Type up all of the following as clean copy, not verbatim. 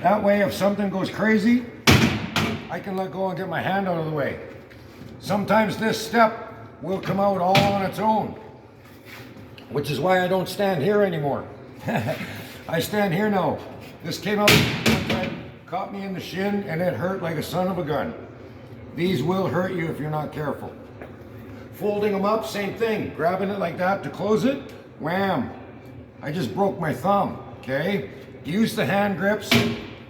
That way, if something goes crazy, I can let go and get my hand out of the way. Sometimes this step will come out all on its own, which is why I don't stand here anymore. I stand here now. This came out one time, caught me in the shin, and it hurt like a son of a gun. These will hurt you if you're not careful. Folding them up, same thing. Grabbing it like that to close it, wham. I just broke my thumb, okay? Use the hand grips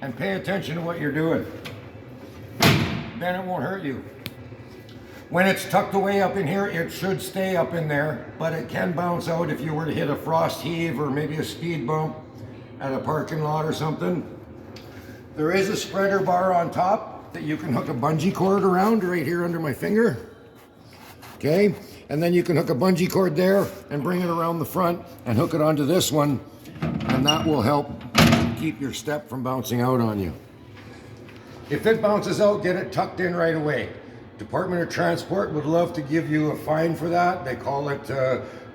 and pay attention to what you're doing. Then it won't hurt you. When it's tucked away up in here, it should stay up in there, but it can bounce out if you were to hit a frost heave or maybe a speed bump at a parking lot or something. There is a spreader bar on top that you can hook a bungee cord around right here under my finger. Okay, and then you can hook a bungee cord there and bring it around the front and hook it onto this one, and that will help keep your step from bouncing out on you. If it bounces out, get it tucked in right away. Department of Transport would love to give you a fine for that. They call it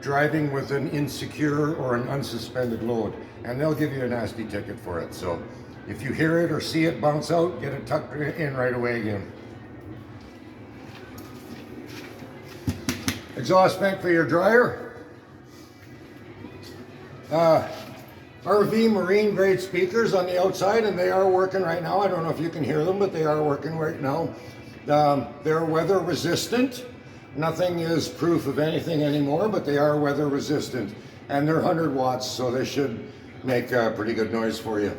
driving with an insecure or an unsuspended load, and they'll give you a nasty ticket for it. So if you hear it or see it bounce out, get it tucked in right away again. Exhaust vent for your dryer. RV marine grade speakers on the outside, and they are working right now. I don't know if you can hear them, but they are working right now. They're weather resistant. Nothing is proof of anything anymore, but they are weather resistant. And they're 100 watts, so they should make a pretty good noise for you.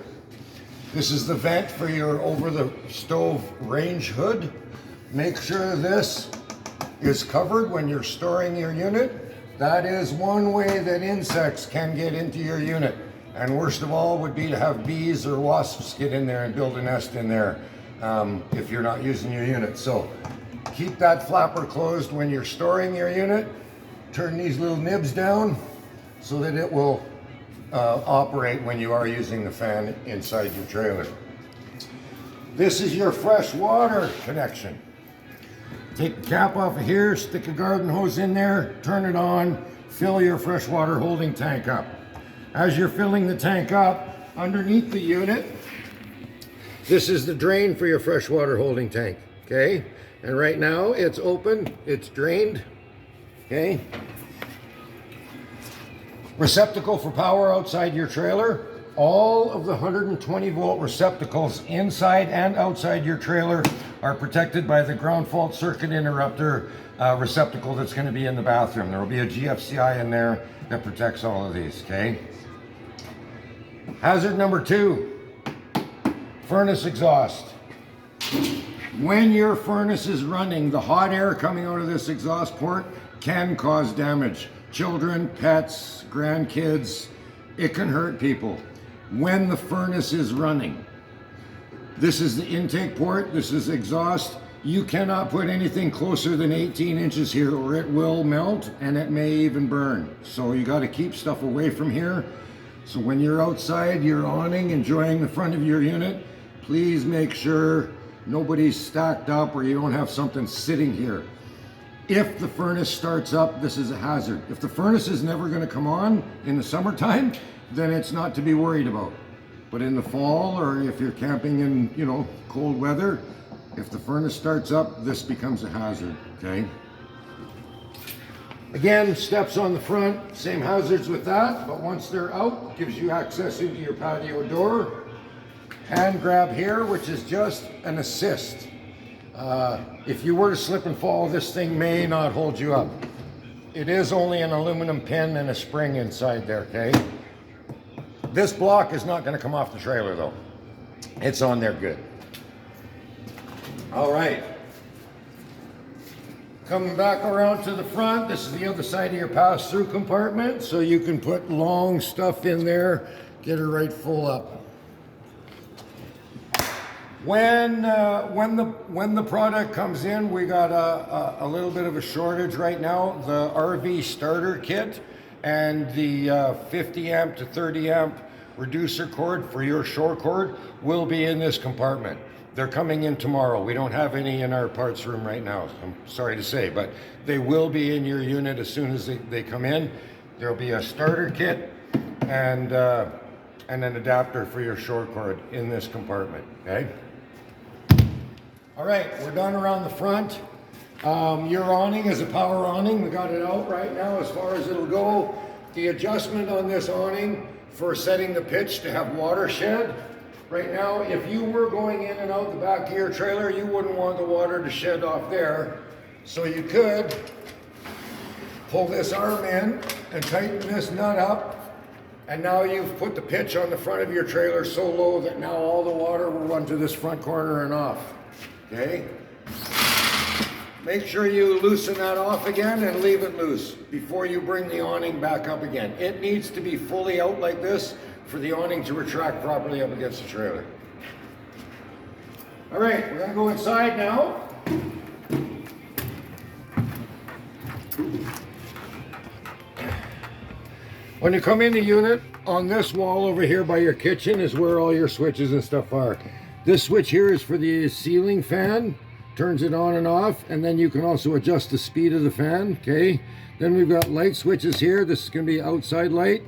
This is the vent for your over the stove range hood. Make sure this is covered when you're storing your unit. That is one way that insects can get into your unit. And worst of all would be to have bees or wasps get in there and build a nest in there if you're not using your unit. So keep that flapper closed when you're storing your unit. Turn these little nibs down so that it will operate when you are using the fan inside your trailer. This is your fresh water connection. Take the cap off of here, stick a garden hose in there, turn it on, fill your freshwater holding tank up. As you're filling the tank up, underneath the unit, this is the drain for your freshwater holding tank, okay? And right now it's open, it's drained, okay? Receptacle for power outside your trailer. All of the 120 volt receptacles inside and outside your trailer are protected by the ground fault circuit interrupter receptacle that's going to be in the bathroom. There will be a GFCI in there that protects all of these, okay? Hazard number 2, furnace exhaust. When your furnace is running, the hot air coming out of this exhaust port can cause damage. Children, pets, grandkids, it can hurt people. When the furnace is running, this is the intake port, this is exhaust. You cannot put anything closer than 18 inches here or it will melt and it may even burn. So you got to keep stuff away from here. So when you're outside, you're awning, enjoying the front of your unit, please make sure nobody's stacked up or you don't have something sitting here. If the furnace starts up, this is a hazard. If the furnace is never going to come on in the summertime, then it's not to be worried about. But in the fall, or if you're camping in, cold weather, if the furnace starts up, this becomes a hazard, okay? Again, steps on the front, same hazards with that, but once they're out, gives you access into your patio door. Hand grab here, which is just an assist. If you were to slip and fall, this thing may not hold you up. It is only an aluminum pin and a spring inside there, okay? This block is not going to come off the trailer though. It's on there good. All right. Coming back around to the front, this is the other side of your pass-through compartment, so you can put long stuff in there, get her right full up. When the product comes in, we got a little bit of a shortage right now. The RV starter kit and the 50 amp to 30 amp reducer cord for your shore cord will be in this compartment. They're coming in tomorrow. We don't have any in our parts room right now, I'm sorry to say, but they will be in your unit as soon as they come in. There'll be a starter kit and and an adapter for your short cord in this compartment, okay? All right, we're done around the front. Your awning is a power awning. We got it out right now as far as it'll go. The adjustment on this awning for setting the pitch to have watershed. Right now, if you were going in and out the back of your trailer, you wouldn't want the water to shed off there. So you could pull this arm in and tighten this nut up. And now you've put the pitch on the front of your trailer so low that now all the water will run to this front corner and off. Okay? Make sure you loosen that off again and leave it loose before you bring the awning back up again. It needs to be fully out like this for the awning to retract properly up against the trailer. All right, we're gonna go inside now. When you come in the unit, on this wall over here by your kitchen is where all your switches and stuff are. This switch here is for the ceiling fan. Turns it on and off, and then you can also adjust the speed of the fan, okay? Then we've got light switches here. This is gonna be outside light.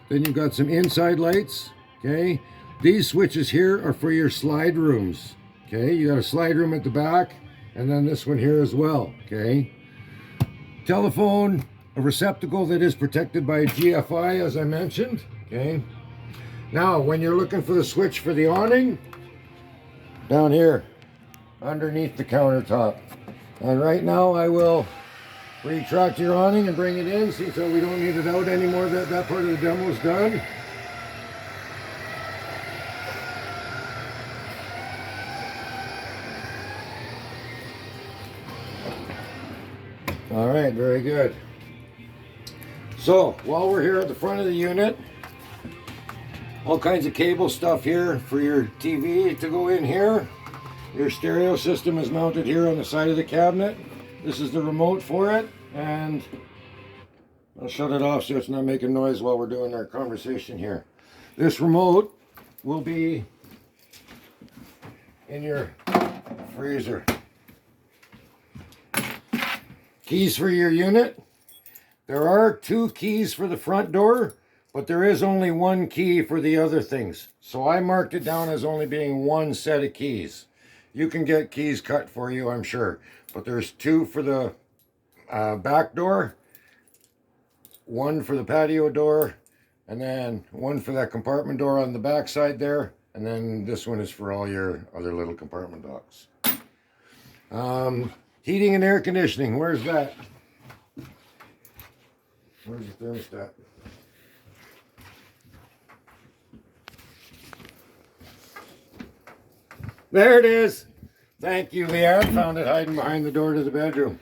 Then you've got some inside lights, okay? These switches here are for your slide rooms, okay? You got a slide room at the back, and then this one here as well, okay? Telephone, a receptacle that is protected by GFI, as I mentioned, okay? Now, when you're looking for the switch for the awning, down here, underneath the countertop. And right now I will retract your awning and bring it in, see, so we don't need it out anymore. That part of the demo is done. All right, very good. So while we're here at the front of the unit, all kinds of cable stuff here for your TV to go in here. Your stereo system is mounted here on the side of the cabinet. This is the remote for it, and I'll shut it off so it's not making noise while we're doing our conversation here. This remote will be in your freezer. Keys for your unit. There are 2 keys for the front door, but there is only 1 key for the other things. So I marked it down as only being 1 set of keys. You can get keys cut for you, I'm sure. But there's 2 for the back door, 1 for the patio door, and then 1 for that compartment door on the back side there. And then this one is for all your other little compartment docks. Heating and air conditioning, where's that? Where's the thermostat? There it is. Thank you, Leanne. Found it hiding behind the door to the bedroom.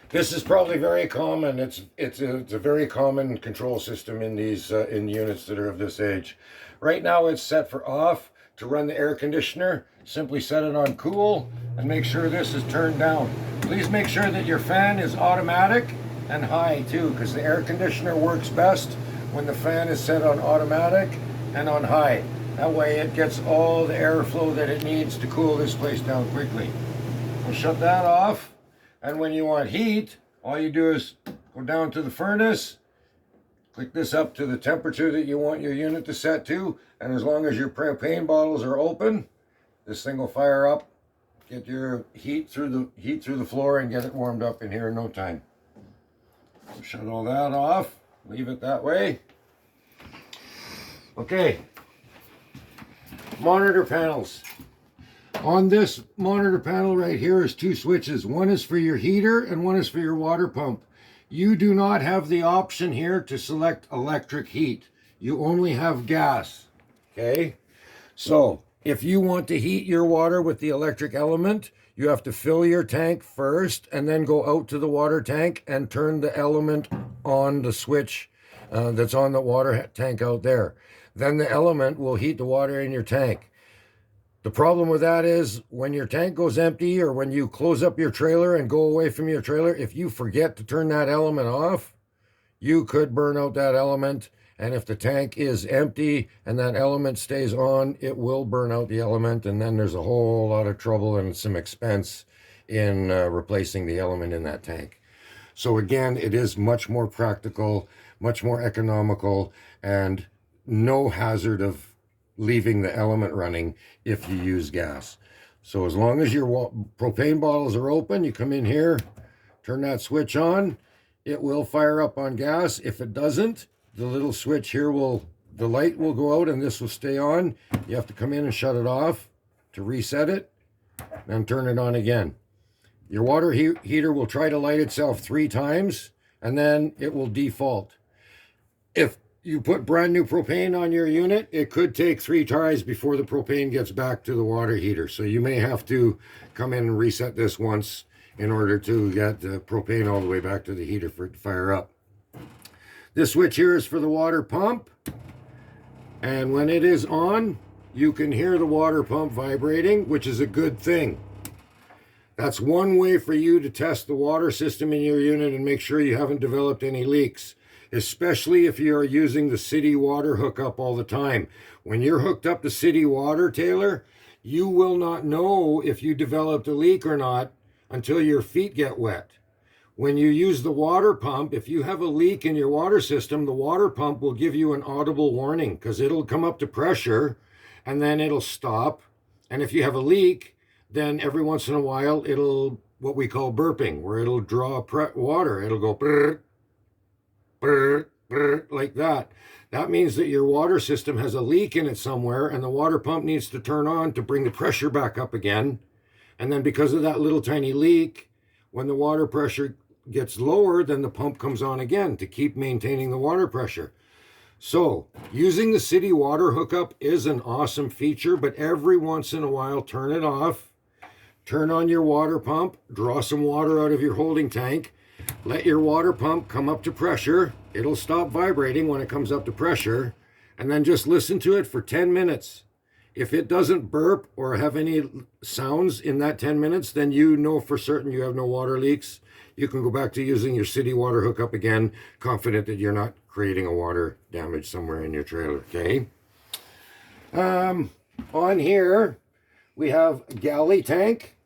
This is probably very common. It's a very common control system in these in units that are of this age. Right now it's set for off. To run the air conditioner, simply set it on cool and make sure this is turned down. Please make sure that your fan is automatic and high too, because the air conditioner works best when the fan is set on automatic and on high. That way it gets all the airflow that it needs to cool this place down quickly. We'll shut that off, and when you want heat, all you do is go down to the furnace, click this up to the temperature that you want your unit to set to, and as long as your propane bottles are open, this thing will fire up, get your heat through the floor and get it warmed up in here in no time. So shut all that off, leave it that way. Okay. Monitor panels. On this monitor panel right here is 2 switches. One is for your heater and one is for your water pump. You do not have the option here to select electric heat. You only have gas. Okay? So, if you want to heat your water with the electric element, you have to fill your tank first and then go out to the water tank and turn the element on the switch that's on the water tank out there. Then the element will heat the water in your tank. The problem with that is when your tank goes empty or when you close up your trailer and go away from your trailer, if you forget to turn that element off, you could burn out that element. And if the tank is empty and that element stays on, it will burn out the element. And then there's a whole lot of trouble and some expense in replacing the element in that tank. So again, it is much more practical, much more economical, and no hazard of leaving the element running if you use gas. So as long as your propane bottles are open, you come in here, turn that switch on, it will fire up on gas. If it doesn't, the little switch here the light will go out and this will stay on. You have to come in and shut it off to reset it, and turn it on again. Your water heater will try to light itself 3 times, and then it will default. If you put brand new propane on your unit, it could take 3 tries before the propane gets back to the water heater. So you may have to come in and reset this once in order to get the propane all the way back to the heater for it to fire up. This switch here is for the water pump. And when it is on, you can hear the water pump vibrating, which is a good thing. That's one way for you to test the water system in your unit and make sure you haven't developed any leaks, especially if you are using the city water hookup all the time. When you're hooked up to city water, Taylor, you will not know if you developed a leak or not until your feet get wet. When you use the water pump, if you have a leak in your water system, the water pump will give you an audible warning because it'll come up to pressure and then it'll stop. And if you have a leak, then every once in a while, it'll, what we call burping, where it'll draw water. It'll go brr, brr, brr, like that. That means that your water system has a leak in it somewhere and the water pump needs to turn on to bring the pressure back up again. And then because of that little tiny leak, when the water pressure gets lower, then the pump comes on again to keep maintaining the water pressure. So using the city water hookup is an awesome feature, but every once in a while, turn it off, turn on your water pump, draw some water out of your holding tank, let your water pump come up to pressure. It'll stop vibrating when it comes up to pressure, and then just listen to it for 10 minutes. If it doesn't burp or have any sounds in that 10 minutes, then you know for certain you have no water leaks. You can go back to using your city water hookup again, confident that you're not creating a water damage somewhere in your trailer, okay? On here, we have galley tank.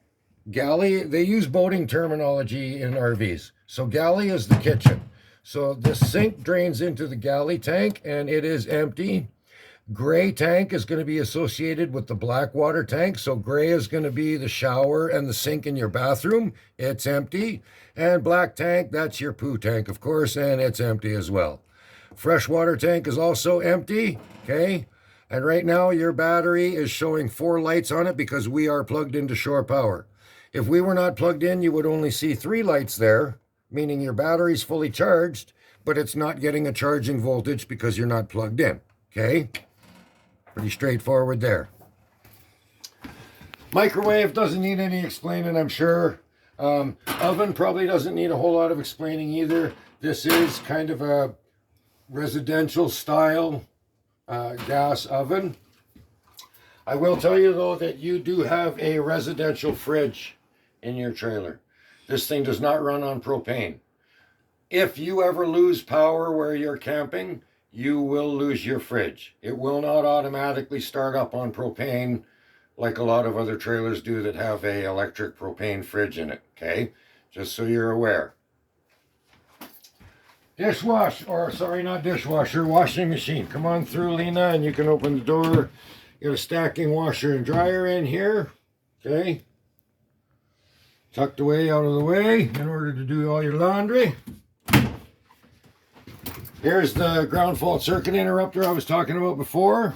Galley, they use boating terminology in RVs. So galley is the kitchen. So the sink drains into the galley tank and it is empty. Gray tank is going to be associated with the black water tank. So gray is going to be the shower and the sink in your bathroom. It's empty. And black tank, that's your poo tank, of course, and it's empty as well. Freshwater tank is also empty, okay? And right now your battery is showing 4 lights on it because we are plugged into shore power. If we were not plugged in, you would only see 3 lights there, meaning your battery's fully charged, but it's not getting a charging voltage because you're not plugged in, okay? Pretty straightforward there. Microwave doesn't need any explaining, I'm sure. Oven probably doesn't need a whole lot of explaining either. This is kind of a residential style gas oven. I will tell you though that you do have a residential fridge in your trailer. This thing does not run on propane. If you ever lose power where you're camping, you will lose your fridge. It will not automatically start up on propane like a lot of other trailers do that have a electric propane fridge in it, okay? Just so you're aware. Washing machine. Come on through, Lena, and you can open the door. You got a stacking washer and dryer in here, okay? Tucked away out of the way in order to do all your laundry. Here's the ground fault circuit interrupter I was talking about before.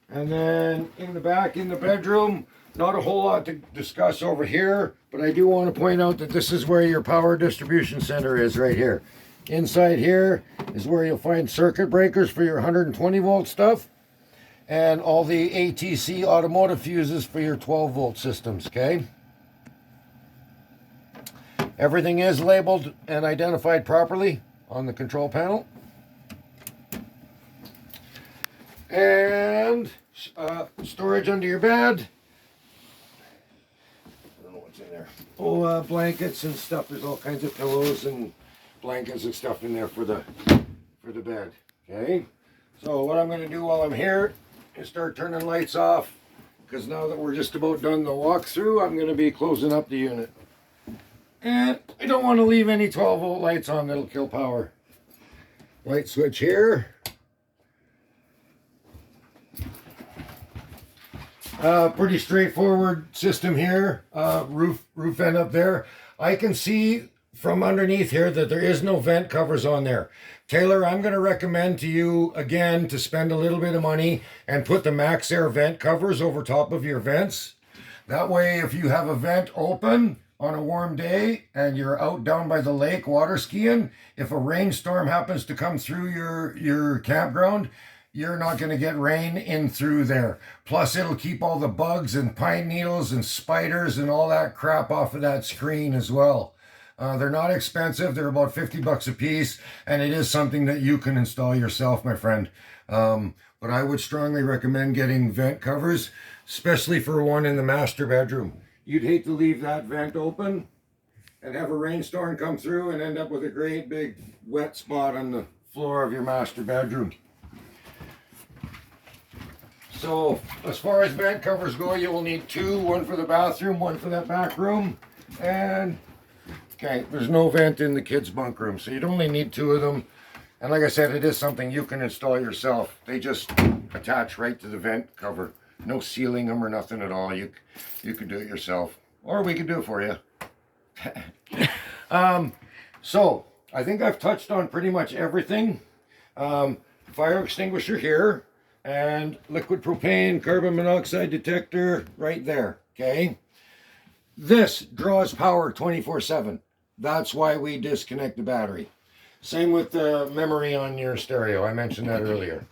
And then in the back, in the bedroom, not a whole lot to discuss over here, but I do want to point out that this is where your power distribution center is right here. Inside here is where you'll find circuit breakers for your 120 volt stuff and all the ATC automotive fuses for your 12 volt systems, okay? Everything is labeled and identified properly on the control panel. And storage under your bed. I don't know what's in there. Oh, blankets and stuff. There's all kinds of pillows and blankets and stuff in there for the bed. Okay. So what I'm going to do while I'm here is start turning lights off, because now that we're just about done the walkthrough, I'm going to be closing up the unit. And I don't want to leave any 12 volt lights on that'll kill power. Light switch here. Pretty straightforward system here. Roof vent up there. I can see from underneath here that there is no vent covers on there. Taylor, I'm going to recommend to you again to spend a little bit of money and put the Max Air vent covers over top of your vents. That way, if you have a vent open on a warm day and you're out down by the lake water skiing, if a rainstorm happens to come through your campground, you're not going to get rain in through there. Plus, it'll keep all the bugs and pine needles and spiders and all that crap off of that screen as well. They're not expensive. They're about 50 bucks a piece, and it is something that you can install yourself, my friend. But I would strongly recommend getting vent covers, especially for one in the master bedroom. You'd hate to leave that vent open and have a rainstorm come through and end up with a great big wet spot on the floor of your master bedroom. So as far as vent covers go, you will need two, one for the bathroom, one for that back room, and okay, there's no vent in the kids' bunk room, so you'd only need two of them. And like I said, it is something you can install yourself. They just attach right to the vent cover. No sealing them or nothing at all. You can do it yourself, or we can do it for you. So I think I've touched on pretty much everything. Fire extinguisher here, and liquid propane, carbon monoxide detector right there. Okay. This draws power 24/7. That's why we disconnect the battery. Same with the memory on your stereo. I mentioned that earlier.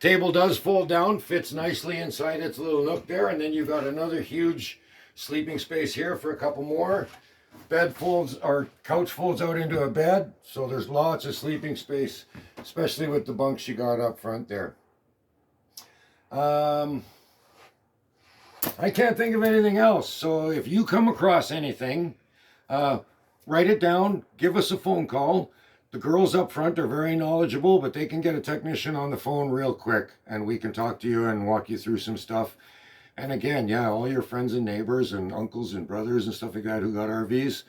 Table does fold down, fits nicely inside its little nook there, and then you've got another huge sleeping space here for a couple more. Bed folds, or couch folds out into a bed, so there's lots of sleeping space, especially with the bunks you got up front there. I can't think of anything else, so if you come across anything, write it down, give us a phone call. The girls up front are very knowledgeable, but they can get a technician on the phone real quick, and we can talk to you and walk you through some stuff. And again, yeah, all your friends and neighbors and uncles and brothers and stuff like that who got RVs,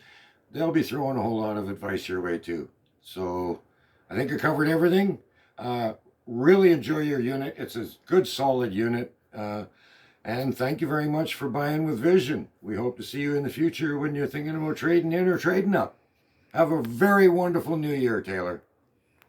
they'll be throwing a whole lot of advice your way too. So I think I covered everything. Really enjoy your unit. It's a good, solid unit. And thank you very much for buying with Vision. We hope to see you in the future when you're thinking about trading in or trading up. Have a very wonderful new year, Taylor.